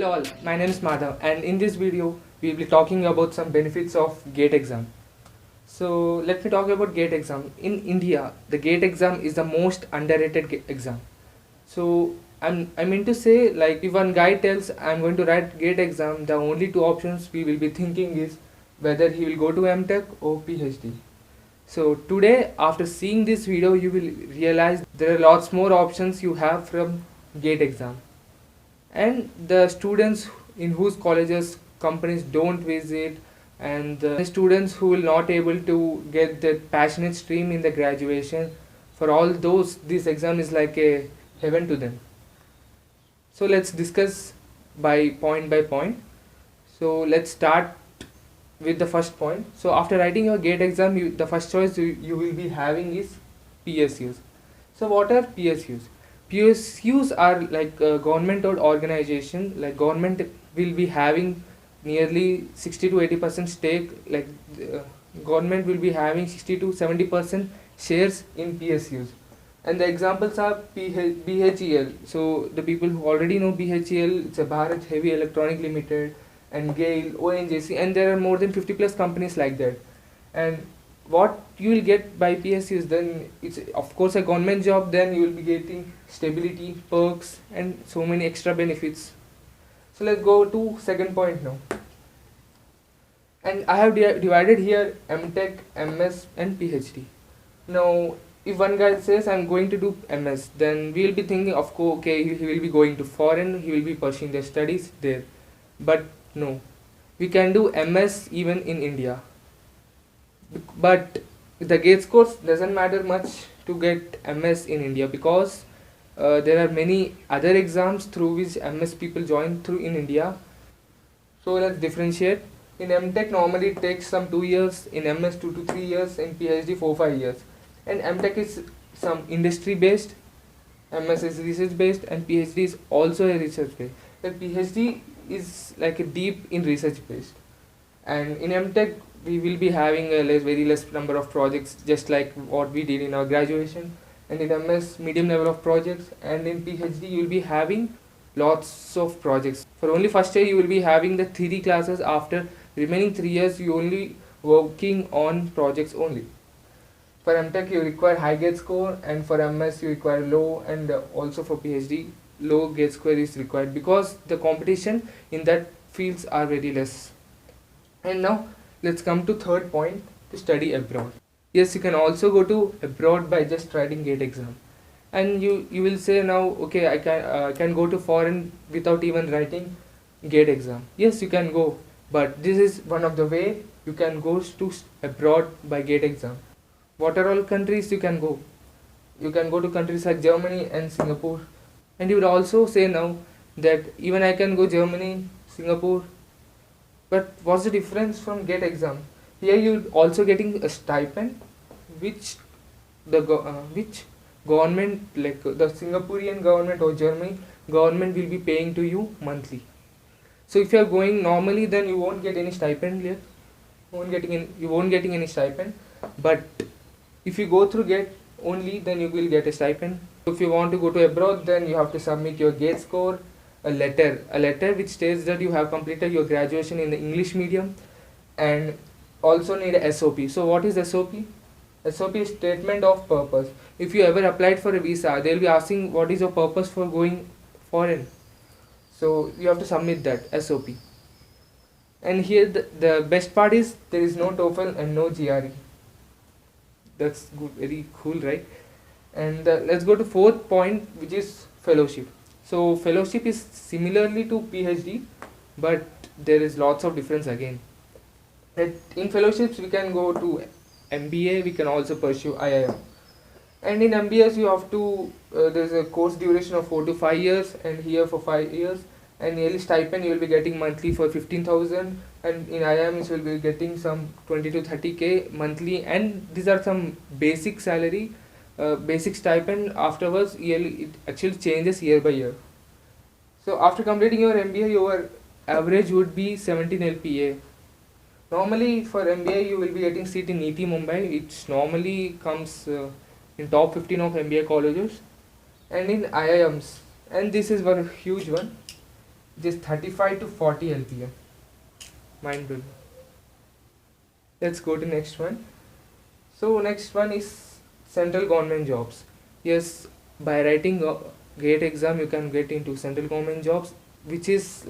Hello all, my name is Madhav and in this video we will be talking about some benefits of GATE exam. So let me talk about GATE exam. In India, the GATE exam is the most underrated exam. So I mean to say, like, if one guy tells I'm going to write GATE exam, the only two options we will be thinking is whether he will go to MTech or PhD. So today, after seeing this video, you will realize there are lots more options you have from GATE exam. And the students in whose colleges companies don't visit, and the students who will not able to get that passionate stream in the graduation, for all those this exam is like a heaven to them. So let's discuss by point. So let's start with the first point. So after writing your GATE exam, the first choice you will be having is PSUs. So what are PSUs? PSUs are like a government or organization. Like government will be having nearly 60 to 80% stake. Like government will be having 60 to 70% shares in PSUs. And the examples are BHEL. So the people who already know BHEL, it's a Bharat Heavy Electronic Limited, and GAIL, ONGC, and there are more than 50 plus companies like that. And what you will get by PSUs, then it's of course a government job, then you will be getting stability, perks, and so many extra benefits. So let's go to second point now. And I have divided here MTech, MS, and PhD. Now, if one guy says I'm going to do MS, then we will be thinking, of course, okay, he will be going to foreign, he will be pursuing their studies there. But no, we can do MS even in India. But the GATE scores doesn't matter much to get MS in India, because there are many other exams through which MS people join through in India. So let's differentiate. In MTech normally it takes some 2 years, in MS 2 to 3 years, in PhD 4-5 years. And MTech is some industry based, MS is research based, and PhD is also a research based. The PhD is like a deep in research based, and in MTech we will be having a very less number of projects, just like what we did in our graduation, and in MS medium level of projects, and in PhD you will be having lots of projects. For only first year you will be having the theory classes, after remaining 3 years you only working on projects only. For MTech you require high GATE score, and for MS you require low, and also for PhD low GATE score is required, because the competition in that fields are very less. And now let's come to third point, to study abroad. Yes, you can also go to abroad by just writing GATE exam, and you will say now, okay, I can go to foreign without even writing GATE exam. Yes, you can go, but this is one of the way you can go to abroad by GATE exam. What are all countries you can go? You can go to countries like Germany and Singapore. And you would also say now that even I can go Germany, Singapore, but what's the difference from GATE exam? Here you're also getting a stipend, which which government, like the Singaporean government or Germany government, will be paying to you monthly. So if you are going normally, then you won't get any stipend here. You won't getting any stipend. But if you go through GATE only, then you will get a stipend. If you want to go to abroad, then you have to submit your GATE score, a letter which states that you have completed your graduation in the English medium, and also need a SOP. So what is SOP? SOP is statement of purpose. If you ever applied for a visa, they will be asking what is your purpose for going foreign. So you have to submit that SOP. And here the best part is there is no TOEFL and no GRE. That's good, very cool, right? And let's go to fourth point, which is fellowship. So fellowship is similarly to PhD, but there is lots of difference again. In fellowships we can go to MBA, we can also pursue IIM. And in MBAs you have to, there's a course duration of 4 to 5 years, and here for 5 years, and yearly stipend you will be getting monthly for 15,000, and in IIMs you will be getting some 20 to 30k monthly, and these are some basic salary, basic stipend. Afterwards yearly it actually changes year by year. So after completing your MBA, your average would be 17 LPA. Normally for MBA you will be getting seat in NITI Mumbai, which normally comes in top 15 of MBA colleges, and in IIMs, and this is one huge one, just 35 to 40 LPM. Mind blowing. Let's go to next one. So next one is central government jobs. Yes, by writing a GATE exam you can get into central government jobs, which is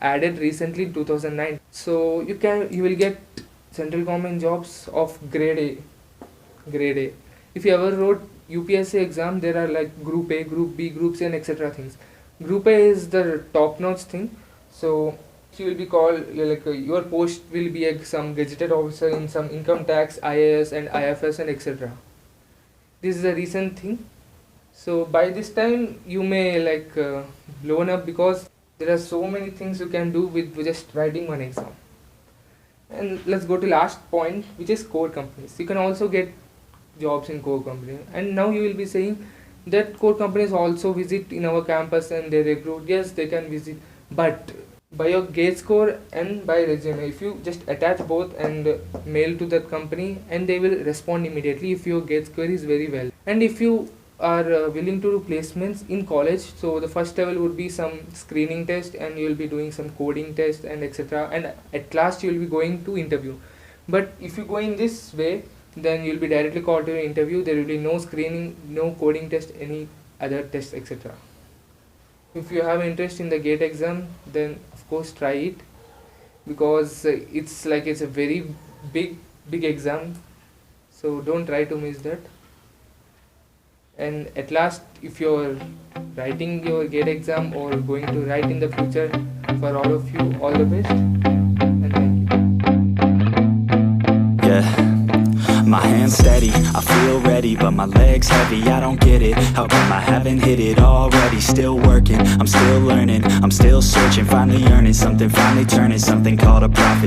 added recently in 2009. So you will get central government jobs of grade A. If you ever wrote UPSC exam, there are like group A, group B, group C and etc. things. Group A is the top notch thing. So you will be called your post will be some gazetted officer in some income tax, IAS and IFS and etc. This is a recent thing. So by this time you may blown up, because there are so many things you can do with just writing one exam. And let's go to last point, which is core companies. You can also get jobs in core company. And now you will be saying that core companies also visit in our campus and they recruit. Yes, they can visit, but by your GATE score and by resume, if you just attach both and mail to that company, and they will respond immediately if your GATE score is very well. And if you are willing to do placements in college, so the first level would be some screening test and you will be doing some coding test and etc. And at last you will be going to interview. But if you go in this way, then you will be directly called to an interview. There will be no screening, no coding test, any other test, etc. If you have interest in the GATE exam, then of course try it, because it's a very big exam, so don't try to miss that. And at last, if you're writing your GATE exam or going to write in the future, for all of you, all the best and thank you. Yeah, my hands steady, I feel ready, but my legs heavy, I don't get it. How come I haven't hit it already? Still working, I'm still learning, I'm still searching, finally earning something, finally turning something called a profit.